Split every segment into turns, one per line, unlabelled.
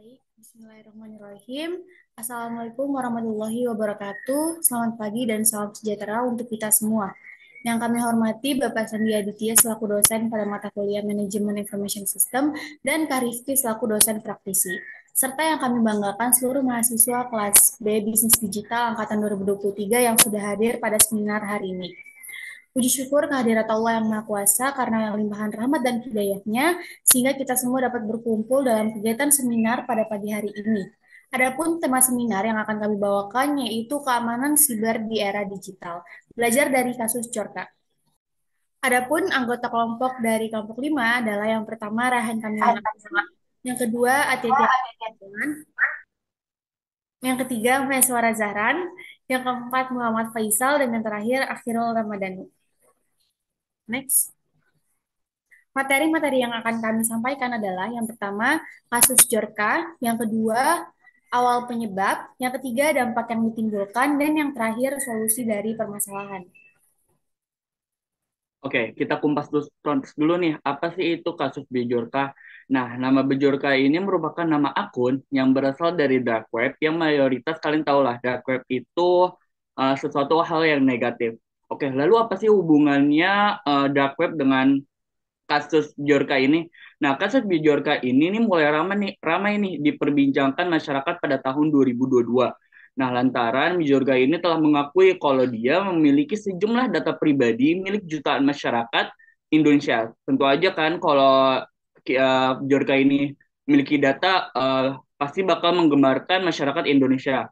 Baik, Bismillahirrahmanirrahim. Assalamualaikum warahmatullahi wabarakatuh. Selamat pagi dan salam sejahtera untuk kita semua. Yang kami hormati Bapak Sandi Aditya selaku dosen pada mata kuliah Manajemen Information System dan Kak Rifki selaku dosen praktisi. Serta yang kami banggakan seluruh mahasiswa kelas B Bisnis Digital Angkatan 2023 yang sudah hadir pada seminar hari ini. Puji syukur kehadirat Allah yang Maha Kuasa karena yang limpahan rahmat dan hidayahnya, sehingga kita semua dapat berkumpul dalam kegiatan seminar pada pagi hari ini. Adapun tema seminar yang akan kami bawakan yaitu keamanan siber di era digital. Belajar dari kasus Corka. Adapun anggota kelompok dari kelompok 5 adalah yang pertama Rahan Kamil, yang kedua Atitia, yang ketiga Meswara Zahran, yang keempat Muhammad Faisal, dan yang terakhir Akhirul Ramadhani. Next. Materi-materi yang akan kami sampaikan adalah yang pertama, kasus Jorka, yang kedua, awal penyebab, yang ketiga, dampak yang ditimbulkan, dan yang terakhir, solusi dari permasalahan.
Oke, kita kumpas tuntas dulu nih, apa sih itu kasus Bejorka? Nah, nama Bejorka ini merupakan nama akun yang berasal dari dark web, yang mayoritas kalian tahu lah, dark web itu sesuatu hal yang negatif. Oke, lalu apa sih hubungannya dark web dengan kasus Bjorka ini? Nah, kasus Bjorka ini nih mulai ramai nih diperbincangkan masyarakat pada tahun 2022. Nah, lantaran Bjorka ini telah mengakui kalau dia memiliki sejumlah data pribadi milik jutaan masyarakat Indonesia. Tentu aja kan kalau Bjorka ini memiliki data pasti bakal menggemarkan masyarakat Indonesia.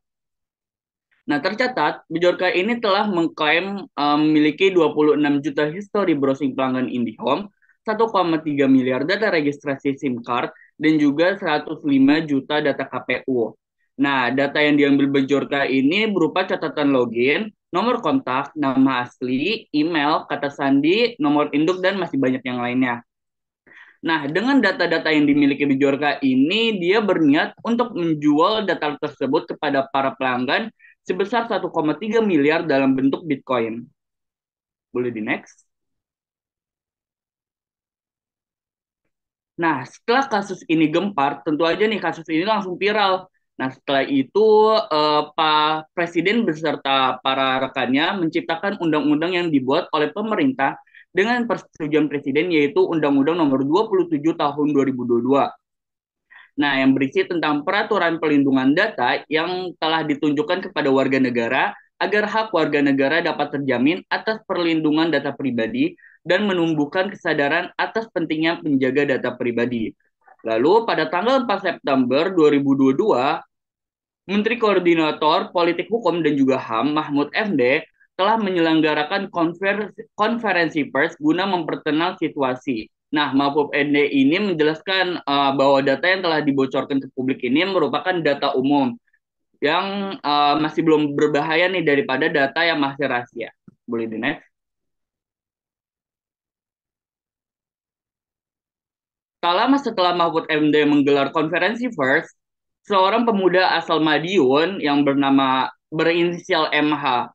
Nah, tercatat, Bjorka ini telah mengklaim memiliki 26 juta histori browsing pelanggan IndiHome, 1,3 miliar data registrasi SIM card, dan juga 105 juta data KPU. Nah, data yang diambil Bjorka ini berupa catatan login, nomor kontak, nama asli, email, kata sandi, nomor induk, dan masih banyak yang lainnya. Nah, dengan data-data yang dimiliki Bjorka ini, dia berniat untuk menjual data tersebut kepada para pelanggan sebesar 1,3 miliar dalam bentuk Bitcoin. Boleh di next? Nah, setelah kasus ini gempar, tentu aja nih kasus ini langsung viral. Nah, setelah itu Pak Presiden beserta para rekannya menciptakan undang-undang yang dibuat oleh pemerintah dengan persetujuan Presiden, yaitu Undang-Undang Nomor 27 Tahun 2022. Nah, yang berisi tentang peraturan pelindungan data yang telah ditunjukkan kepada warga negara agar hak warga negara dapat terjamin atas perlindungan data pribadi dan menumbuhkan kesadaran atas pentingnya menjaga data pribadi. Lalu pada tanggal 4 September 2022, Menteri Koordinator Politik Hukum dan juga HAM Mahfud MD telah menyelenggarakan konferensi pers guna mempertenang situasi. Nah, Mahfud MD ini menjelaskan bahwa data yang telah dibocorkan ke publik ini merupakan data umum yang masih belum berbahaya nih daripada data yang masih rahasia. Boleh di next? Tak lama setelah Mahfud MD menggelar konferensi pers, seorang pemuda asal Madiun yang berinisial MAH,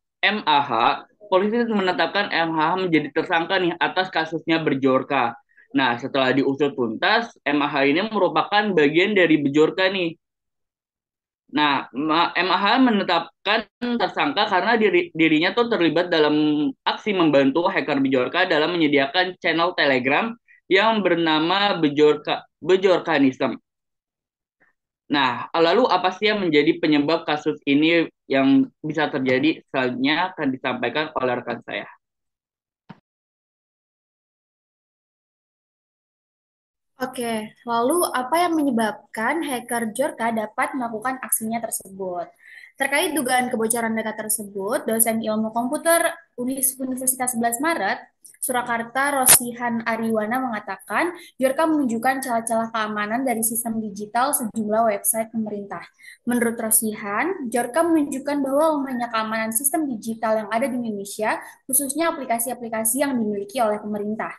polisi menetapkan MAH menjadi tersangka nih atas kasusnya Bjorka. Nah, setelah diusut tuntas, MAH ini merupakan bagian dari Bjorka nih. Nah, MAH menetapkan tersangka karena dirinya tuh terlibat dalam aksi membantu hacker Bjorka dalam menyediakan channel Telegram yang bernama Bjorkanism. Nah, lalu apa sih yang menjadi penyebab kasus ini yang bisa terjadi? Selanjutnya akan disampaikan oleh rekan saya.
Oke, lalu apa yang menyebabkan hacker Jorka dapat melakukan aksinya tersebut? Terkait dugaan kebocoran data tersebut, dosen ilmu komputer Universitas 11 Maret, Surakarta Rosihan Ariwana mengatakan, Jorka menunjukkan celah-celah keamanan dari sistem digital sejumlah website pemerintah. Menurut Rosihan, Jorka menunjukkan bahwa lemahnya keamanan sistem digital yang ada di Indonesia, khususnya aplikasi-aplikasi yang dimiliki oleh pemerintah.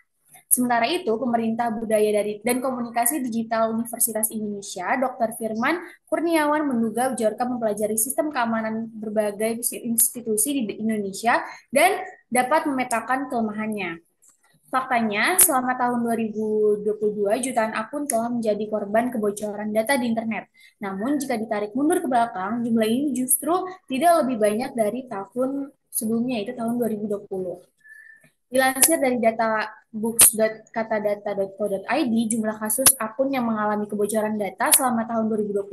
Sementara itu, Pemerintah Budaya dan Komunikasi Digital Universitas Indonesia, Dr. Firman Kurniawan menduga Bjorka mempelajari sistem keamanan berbagai institusi di Indonesia dan dapat memetakan kelemahannya. Faktanya, selama tahun 2022, jutaan akun telah menjadi korban kebocoran data di internet. Namun, jika ditarik mundur ke belakang, jumlah ini justru tidak lebih banyak dari tahun sebelumnya, itu tahun 2020. Dilansir dari data books.katadata.co.id, jumlah kasus akun yang mengalami kebocoran data selama tahun 2020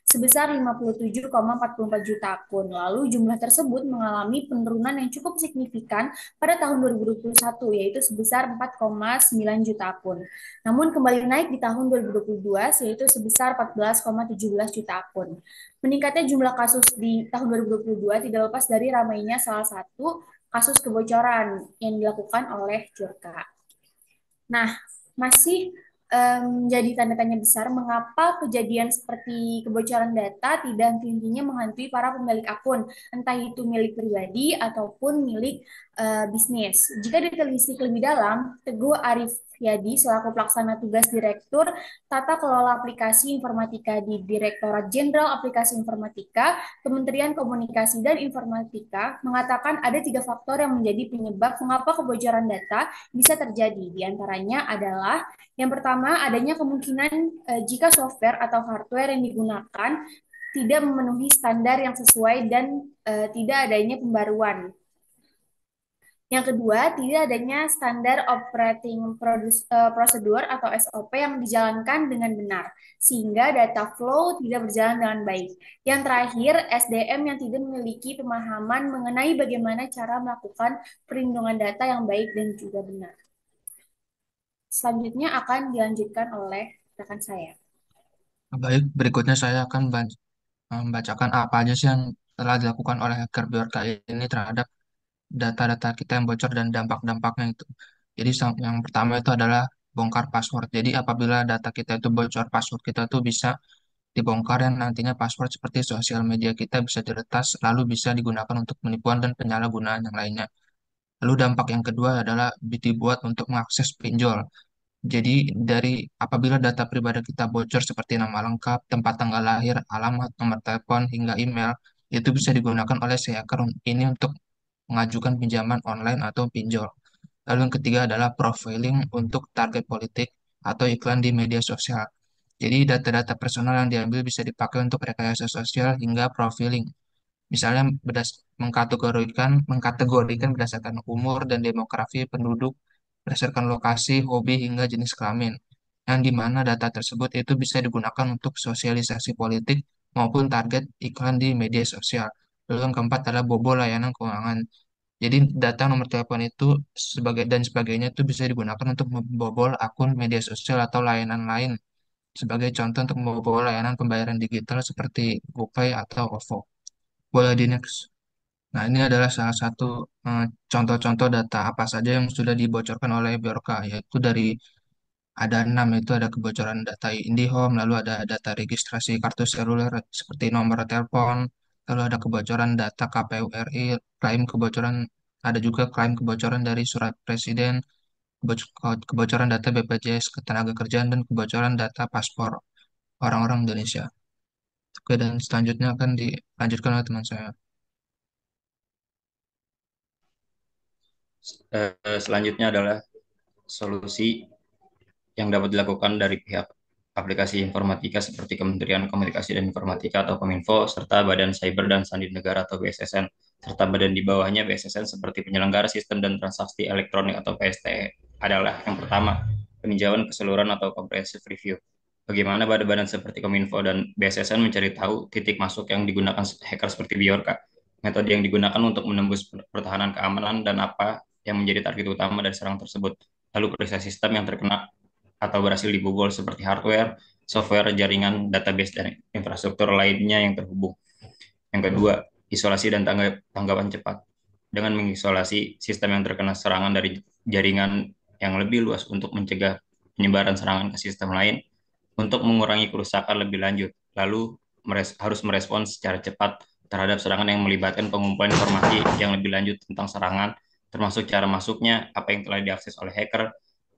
sebesar 57,44 juta akun. Lalu jumlah tersebut mengalami penurunan yang cukup signifikan pada tahun 2021, yaitu sebesar 4,9 juta akun. Namun kembali naik di tahun 2022, yaitu sebesar 14,17 juta akun. Meningkatnya jumlah kasus di tahun 2022 tidak lepas dari ramainya salah satu kasus kebocoran yang dilakukan oleh Jurka. Nah, masih jadi tanda tanya besar mengapa kejadian seperti kebocoran data tidak henti-hentinya menghantui para pemilik akun, entah itu milik pribadi ataupun milik bisnis. Jika ditelisik lebih dalam, Teguh Arif Yadi selaku pelaksana tugas Direktur Tata Kelola Aplikasi Informatika di Direktorat Jenderal Aplikasi Informatika, Kementerian Komunikasi dan Informatika, mengatakan ada tiga faktor yang menjadi penyebab mengapa kebocoran data bisa terjadi. Di antaranya adalah yang pertama, adanya kemungkinan jika software atau hardware yang digunakan tidak memenuhi standar yang sesuai dan tidak adanya pembaruan. Yang kedua, tidak adanya standar operating prosedur atau SOP yang dijalankan dengan benar, sehingga data flow tidak berjalan dengan baik. Yang terakhir, SDM yang tidak memiliki pemahaman mengenai bagaimana cara melakukan perlindungan data yang baik dan juga benar. Selanjutnya akan dilanjutkan oleh rekan saya.
Baik, berikutnya saya akan membacakan apa aja sih yang telah dilakukan oleh hacker Bjorka ini terhadap data-data kita yang bocor dan dampak-dampaknya itu. Jadi yang pertama itu adalah bongkar password. Jadi apabila data kita itu bocor, password kita tuh bisa dibongkar yang nantinya password seperti sosial media kita bisa diretas lalu bisa digunakan untuk penipuan dan penyalahgunaan yang lainnya. Lalu dampak yang kedua adalah dibuat untuk mengakses pinjol. Jadi dari apabila data pribadi kita bocor seperti nama lengkap, tempat tanggal lahir, alamat, nomor telepon, hingga email, itu bisa digunakan oleh si hacker ini untuk mengajukan pinjaman online atau pinjol. Lalu yang ketiga adalah profiling untuk target politik atau iklan di media sosial. Jadi data-data personal yang diambil bisa dipakai untuk rekayasa sosial hingga profiling. Misalnya mengkategorikan berdasarkan umur dan demografi penduduk, berdasarkan lokasi, hobi, hingga jenis kelamin. Yang di mana data tersebut itu bisa digunakan untuk sosialisasi politik maupun target iklan di media sosial. Lalu yang keempat adalah bobol layanan keuangan. Jadi data nomor telepon itu sebagai dan sebagainya itu bisa digunakan untuk membobol akun media sosial atau layanan lain. Sebagai contoh untuk membobol layanan pembayaran digital seperti GoPay atau OVO. Boleh di next. Nah, ini adalah salah satu contoh-contoh data apa saja yang sudah dibocorkan oleh Biorka, yaitu dari ada 6, itu ada kebocoran data IndiHome, lalu ada data registrasi kartu seluler seperti nomor telepon, lalu ada kebocoran data KPU RI, klaim kebocoran, ada juga klaim kebocoran dari surat presiden, kebocoran data BPJS Ketenagakerjaan, dan kebocoran data paspor orang-orang Indonesia. Oke, dan selanjutnya akan dilanjutkan oleh teman saya.
Selanjutnya adalah solusi yang dapat dilakukan dari pihak aplikasi informatika seperti Kementerian Komunikasi dan Informatika atau Kominfo, serta Badan Cyber dan Sandi Negara atau BSSN, serta badan di bawahnya BSSN seperti penyelenggara sistem dan transaksi elektronik atau PSTE adalah yang pertama, peninjauan keseluruhan atau comprehensive review. Bagaimana badan-badan seperti Kominfo dan BSSN mencari tahu titik masuk yang digunakan hacker seperti Bjorka, metode yang digunakan untuk menembus pertahanan keamanan, dan apa yang menjadi target utama dari serangan tersebut. Lalu periksa sistem yang terkena atau berhasil dibobol seperti hardware, software, jaringan, database, dan infrastruktur lainnya yang terhubung. Yang kedua, isolasi dan tanggapan cepat. Dengan mengisolasi sistem yang terkena serangan dari jaringan yang lebih luas untuk mencegah penyebaran serangan ke sistem lain, untuk mengurangi kerusakan lebih lanjut, lalu harus merespons secara cepat terhadap serangan yang melibatkan pengumpulan informasi yang lebih lanjut tentang serangan, termasuk cara masuknya, apa yang telah diakses oleh hacker,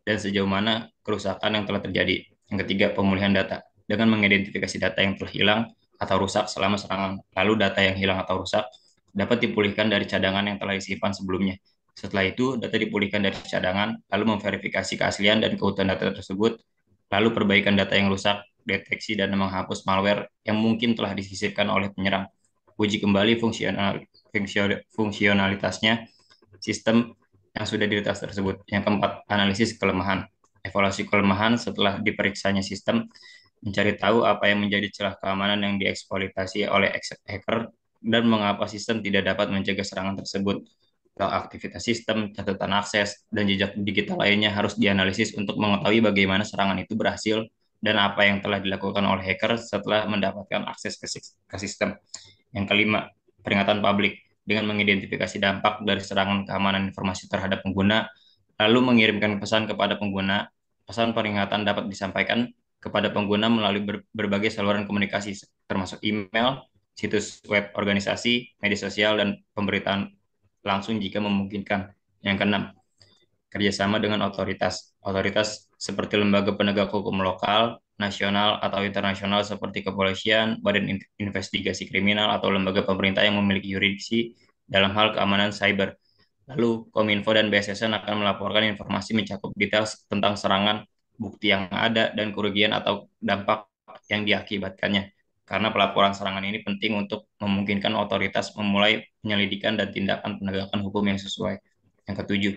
dan sejauh mana kerusakan yang telah terjadi. Yang ketiga, pemulihan data. Dengan mengidentifikasi data yang telah hilang atau rusak selama serangan, lalu data yang hilang atau rusak dapat dipulihkan dari cadangan yang telah disimpan sebelumnya. Setelah itu, data dipulihkan dari cadangan, lalu memverifikasi keaslian dan keutuhan data tersebut, lalu perbaikan data yang rusak, deteksi dan menghapus malware yang mungkin telah disisipkan oleh penyerang. Uji kembali fungsionalitasnya sistem yang sudah diretas tersebut. Yang keempat, analisis kelemahan. Evaluasi kelemahan setelah diperiksanya sistem, mencari tahu apa yang menjadi celah keamanan yang dieksploitasi oleh hacker dan mengapa sistem tidak dapat mencegah serangan tersebut. Log aktivitas sistem, catatan akses, dan jejak digital lainnya harus dianalisis untuk mengetahui bagaimana serangan itu berhasil dan apa yang telah dilakukan oleh hacker setelah mendapatkan akses ke sistem. Yang kelima, peringatan publik dengan mengidentifikasi dampak dari serangan keamanan informasi terhadap pengguna, lalu mengirimkan pesan kepada pengguna. Pesan peringatan dapat disampaikan kepada pengguna melalui berbagai saluran komunikasi, termasuk email, situs web organisasi, media sosial, dan pemberitaan langsung jika memungkinkan. Yang keenam, kerjasama dengan otoritas. Otoritas seperti lembaga penegak hukum lokal, nasional, atau internasional seperti kepolisian, badan investigasi kriminal, atau lembaga pemerintah yang memiliki yurisdiksi dalam hal keamanan cyber. Lalu, Kominfo dan BSSN akan melaporkan informasi mencakup detail tentang serangan, bukti yang ada, dan kerugian atau dampak yang diakibatkannya. Karena pelaporan serangan ini penting untuk memungkinkan otoritas memulai penyelidikan dan tindakan penegakan hukum yang sesuai. Yang ketujuh,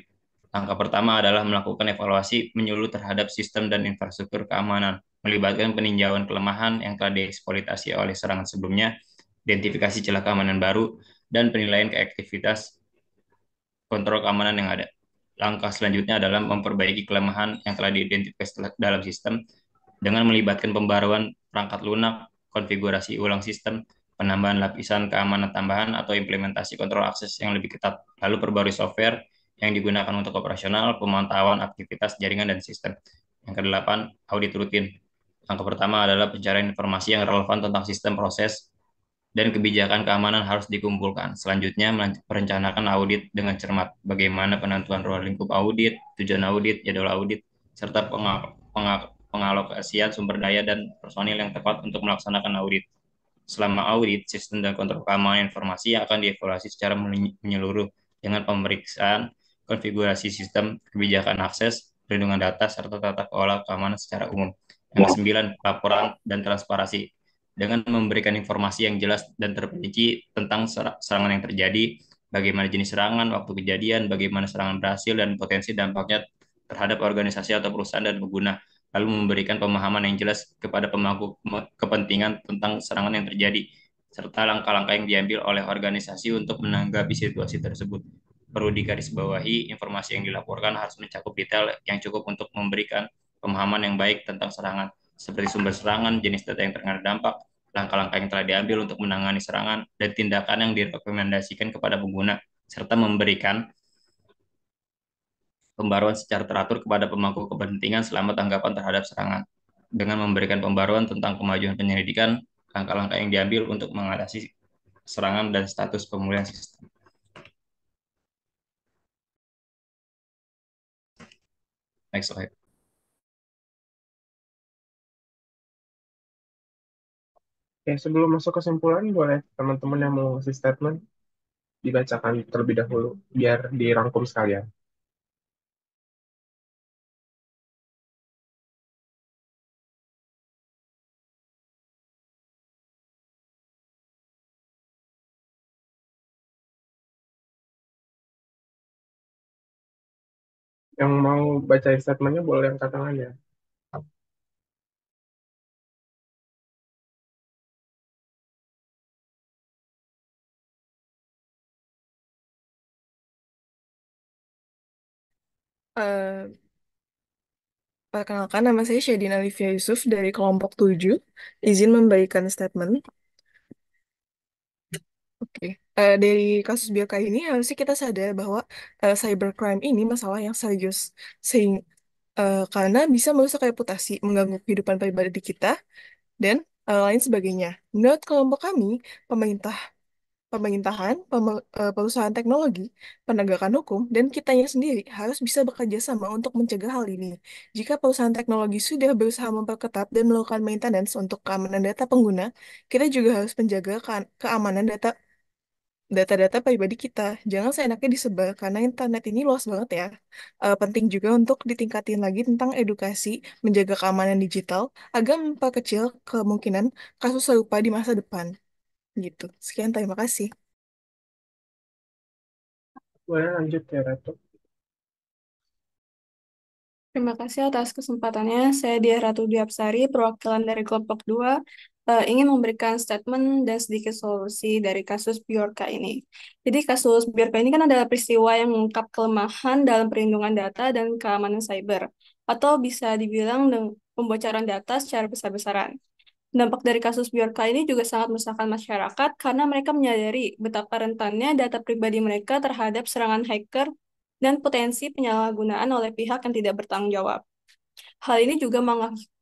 langkah pertama adalah melakukan evaluasi menyeluruh terhadap sistem dan infrastruktur keamanan, melibatkan peninjauan kelemahan yang telah dieksploitasi oleh serangan sebelumnya, identifikasi celah keamanan baru, dan penilaian keaktivitas kontrol keamanan yang ada. Langkah selanjutnya adalah memperbaiki kelemahan yang telah diidentifikasi dalam sistem dengan melibatkan pembaruan perangkat lunak, konfigurasi ulang sistem, penambahan lapisan keamanan tambahan, atau implementasi kontrol akses yang lebih ketat. Lalu perbarui software yang digunakan untuk operasional, pemantauan aktivitas jaringan dan sistem. Yang kedelapan, audit rutin. Langkah pertama adalah pencarian informasi yang relevan tentang sistem proses dan kebijakan keamanan harus dikumpulkan. Selanjutnya, merencanakan audit dengan cermat. Bagaimana penentuan ruang lingkup audit, tujuan audit, jadwal audit, serta pengalokasian sumber daya dan personil yang tepat untuk melaksanakan audit. Selama audit, sistem dan kontrol keamanan informasi akan dievaluasi secara menyeluruh dengan pemeriksaan konfigurasi sistem, kebijakan akses, perlindungan data, serta tata kelola keamanan secara umum. Yang kesembilan, laporan dan transparansi dengan memberikan informasi yang jelas dan terperinci tentang serangan yang terjadi, bagaimana jenis serangan, waktu kejadian, bagaimana serangan berhasil, dan potensi dampaknya terhadap organisasi atau perusahaan dan pengguna, lalu memberikan pemahaman yang jelas kepada pemangku kepentingan tentang serangan yang terjadi, serta langkah-langkah yang diambil oleh organisasi untuk menanggapi situasi tersebut. Perlu digarisbawahi, informasi yang dilaporkan harus mencakup detail yang cukup untuk memberikan pemahaman yang baik tentang serangan, seperti sumber serangan, jenis data yang terkena dampak, langkah-langkah yang telah diambil untuk menangani serangan, dan tindakan yang direkomendasikan kepada pengguna, serta memberikan pembaruan secara teratur kepada pemangku kepentingan selama tanggapan terhadap serangan. Dengan memberikan pembaruan tentang kemajuan penyelidikan, langkah-langkah yang diambil untuk mengatasi serangan dan status pemulihan sistem. Next slide.
Oke, sebelum masuk kesimpulan, boleh teman-teman yang mau ngasih statement dibacakan terlebih dahulu, biar dirangkum sekalian. Yang mau baca statementnya boleh angkat tangan ya.
Eh, Perkenalkan, nama saya Syedina Alifia Yusuf dari kelompok 7. Izin memberikan statement. Oke. Dari kasus Biorka ini, harusnya kita sadar bahwa cybercrime ini masalah yang serius. Karena bisa merusak reputasi, mengganggu kehidupan pribadi kita, dan lain sebagainya. Menurut kelompok kami, pemerintah perusahaan teknologi, penegakan hukum, dan kitanya sendiri harus bisa bekerja sama untuk mencegah hal ini. Jika perusahaan teknologi sudah berusaha memperketat dan melakukan maintenance untuk keamanan data pengguna, kita juga harus menjaga keamanan data data-data pribadi kita. Jangan seenaknya disebar karena internet ini luas banget ya. Penting juga untuk ditingkatin lagi tentang edukasi menjaga keamanan digital agar memperkecil kemungkinan kasus serupa di masa depan. Gitu. Sekian, terima kasih.
Boleh lanjut ya, Ratu.
Terima kasih atas kesempatannya. Saya Dia Ratu Diapsari, perwakilan dari kelompok 2, ingin memberikan statement dan sedikit solusi dari kasus Bjorka ini. Jadi kasus Bjorka ini kan adalah peristiwa yang mengungkap kelemahan dalam perlindungan data dan keamanan cyber, atau bisa dibilang pembocoran data secara besar-besaran. Dampak dari kasus Bjorka ini juga sangat meresahkan masyarakat karena mereka menyadari betapa rentannya data pribadi mereka terhadap serangan hacker dan potensi penyalahgunaan oleh pihak yang tidak bertanggung jawab. Hal ini juga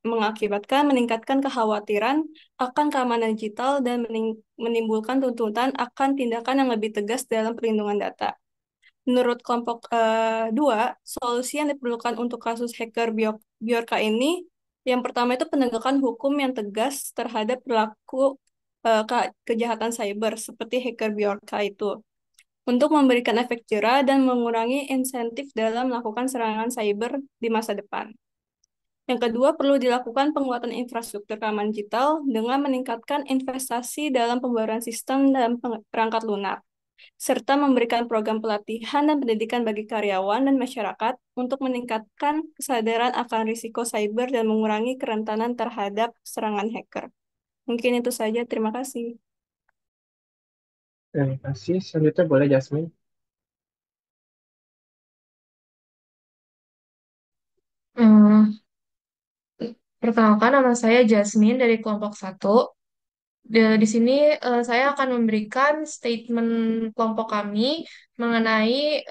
mengakibatkan meningkatkan kekhawatiran akan keamanan digital dan menimbulkan tuntutan akan tindakan yang lebih tegas dalam perlindungan data. Menurut kelompok 2, solusi yang diperlukan untuk kasus hacker Bjorka ini, yang pertama itu penegakan hukum yang tegas terhadap pelaku kejahatan cyber seperti hacker Bjorka itu, untuk memberikan efek jera dan mengurangi insentif dalam melakukan serangan cyber di masa depan. Yang kedua, perlu dilakukan penguatan infrastruktur keamanan digital dengan meningkatkan investasi dalam pembaruan sistem dan perangkat lunak, serta memberikan program pelatihan dan pendidikan bagi karyawan dan masyarakat untuk meningkatkan kesadaran akan risiko cyber dan mengurangi kerentanan terhadap serangan hacker. Mungkin itu saja, terima kasih.
Terima kasih. Selanjutnya boleh Jasmine.
Hmm, Perkenalkan, nama saya Jasmine dari kelompok 1. Di sini saya akan memberikan statement kelompok kami mengenai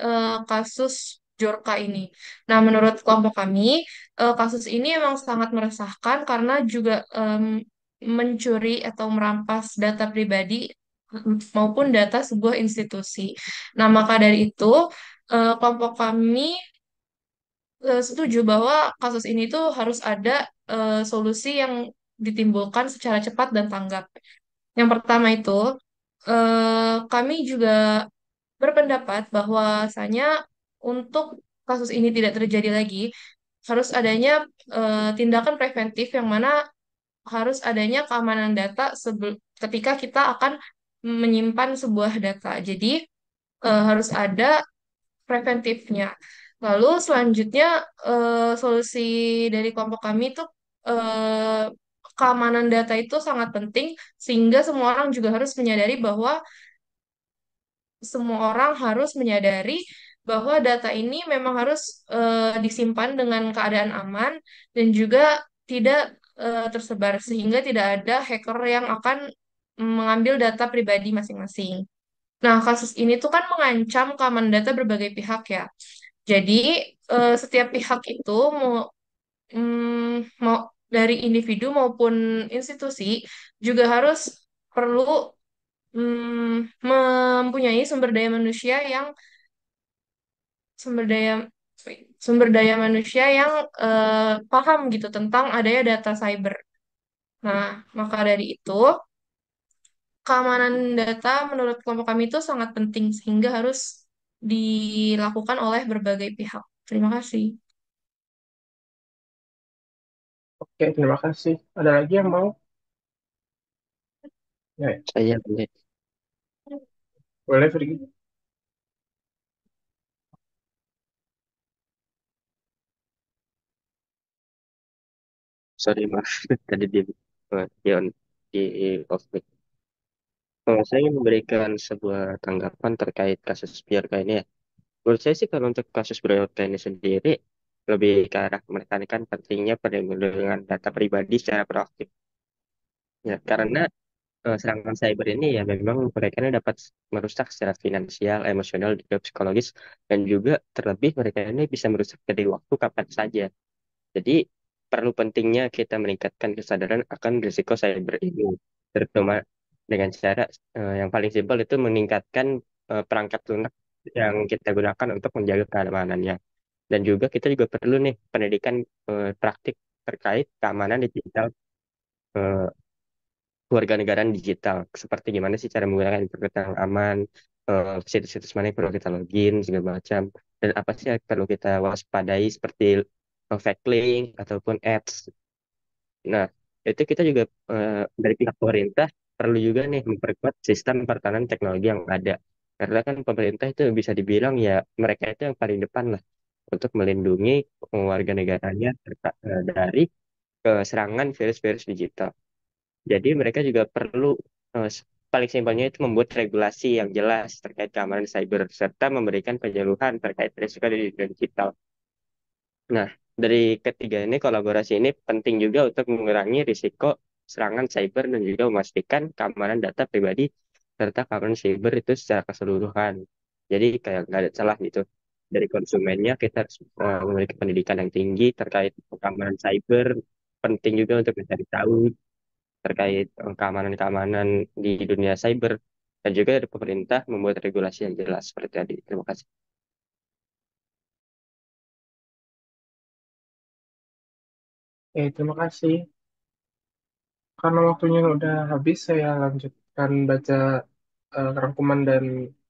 kasus Jorka ini. Nah, menurut kelompok kami, kasus ini memang sangat meresahkan karena juga mencuri atau merampas data pribadi maupun data sebuah institusi. Nah, maka dari itu, kelompok kami setuju bahwa kasus ini tuh harus ada solusi yang ditimbulkan secara cepat dan tanggap. Yang pertama itu, kami juga berpendapat bahwasanya untuk kasus ini tidak terjadi lagi, harus adanya tindakan preventif yang mana harus adanya keamanan data ketika kita akan menyimpan sebuah data. Jadi, harus ada preventifnya. Lalu selanjutnya solusi dari kelompok kami itu eh, keamanan data itu sangat penting sehingga semua orang harus menyadari bahwa data ini memang harus disimpan dengan keadaan aman dan juga tidak tersebar sehingga tidak ada hacker yang akan mengambil data pribadi masing-masing. Nah, kasus ini tuh kan mengancam keamanan data berbagai pihak ya. Jadi, setiap pihak itu mau dari individu maupun institusi juga harus perlu mempunyai sumber daya sumber daya manusia yang paham gitu tentang adanya data cyber. Nah, maka dari itu keamanan data menurut kelompok kami itu sangat penting sehingga harus dilakukan oleh berbagai pihak. Terima kasih.
Oke, terima kasih. Ada lagi yang mau? Ya,
Saya boleh,
boleh Virgi.
sorry Mas, tadi di, on, di off mic. Saya ingin memberikan sebuah tanggapan terkait kasus Biorka ini ya. Menurut saya sih kalau untuk kasus Biorka ini sendiri, lebih ke arah menekankan pentingnya perlindungan data pribadi secara proaktif. Ya, karena serangan cyber ini ya memang mereka ini dapat merusak secara finansial, emosional, juga psikologis, dan juga terlebih mereka ini bisa merusak dari waktu kapan saja. Jadi perlu pentingnya kita meningkatkan kesadaran akan risiko cyber ini, terutama dengan cara yang paling simpel itu meningkatkan perangkat lunak yang kita gunakan untuk menjaga keamanannya. Dan juga kita juga perlu nih pendidikan praktik terkait keamanan digital. Eh, kewarganegaraan digital. Seperti gimana sih cara menggunakan internet yang aman, situs-situs mana yang perlu kita login, segala macam. Dan apa sih yang perlu kita waspadai seperti fake link ataupun ads. Nah, itu kita juga dari pihak pemerintah perlu juga nih memperkuat sistem pertahanan teknologi yang ada. Karena kan pemerintah itu bisa dibilang ya mereka itu yang paling depan lah untuk melindungi warga negaranya dari serangan virus-virus digital. Jadi mereka juga perlu eh, paling simpelnya itu membuat regulasi yang jelas terkait keamanan cyber serta memberikan penyuluhan terkait risiko di dunia digital. Nah, dari ketiga ini kolaborasi ini penting juga untuk mengurangi risiko serangan cyber dan juga memastikan keamanan data pribadi serta keamanan cyber itu secara keseluruhan. Jadi kayak nggak ada celah gitu. Dari konsumennya kita harus memiliki pendidikan yang tinggi terkait keamanan cyber. Penting juga untuk mencari tahu terkait keamanan-keamanan di dunia cyber dan juga dari pemerintah membuat regulasi yang jelas seperti tadi. Terima kasih.
Terima kasih. Karena waktunya udah habis, saya lanjutkan baca rangkuman dan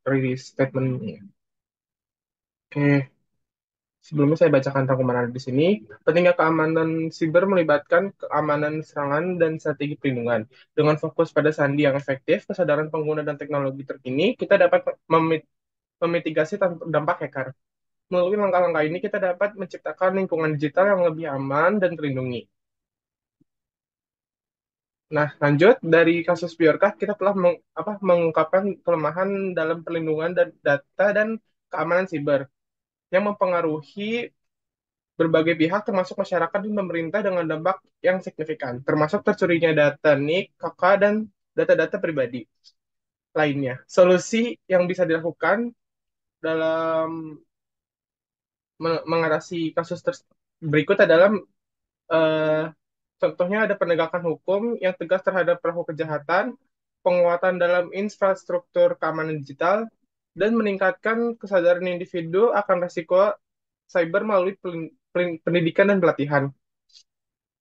rilis statementnya. Oke, sebelumnya saya bacakan rangkuman ada di sini. Pentingnya keamanan siber melibatkan keamanan serangan dan strategi perlindungan. Dengan fokus pada sandi yang efektif, kesadaran pengguna dan teknologi terkini, kita dapat memitigasi dampak hacker. Melalui langkah-langkah ini, kita dapat menciptakan lingkungan digital yang lebih aman dan terlindungi. Nah, lanjut dari kasus Biorka, kita telah mengungkapkan kelemahan dalam perlindungan data dan keamanan siber yang mempengaruhi berbagai pihak termasuk masyarakat dan pemerintah dengan dampak yang signifikan, termasuk tercurinya data NIK, KK, dan data-data pribadi lainnya. Solusi yang bisa dilakukan dalam mengatasi kasus berikut adalah eh, contohnya ada penegakan hukum yang tegas terhadap pelaku kejahatan, penguatan dalam infrastruktur keamanan digital, dan meningkatkan kesadaran individu akan risiko cyber melalui pendidikan dan pelatihan.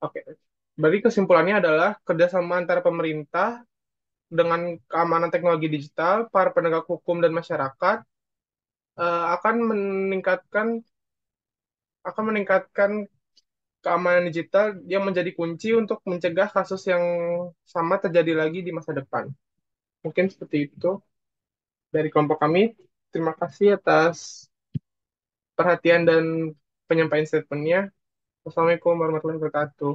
Oke, berarti kesimpulannya adalah kerjasama antara pemerintah dengan keamanan teknologi digital, para penegak hukum dan masyarakat akan meningkatkan keamanan digital yang menjadi kunci untuk mencegah kasus yang sama terjadi lagi di masa depan. Mungkin seperti itu dari kelompok kami. Terima kasih atas perhatian dan penyampaian statementnya. Wassalamualaikum warahmatullahi wabarakatuh.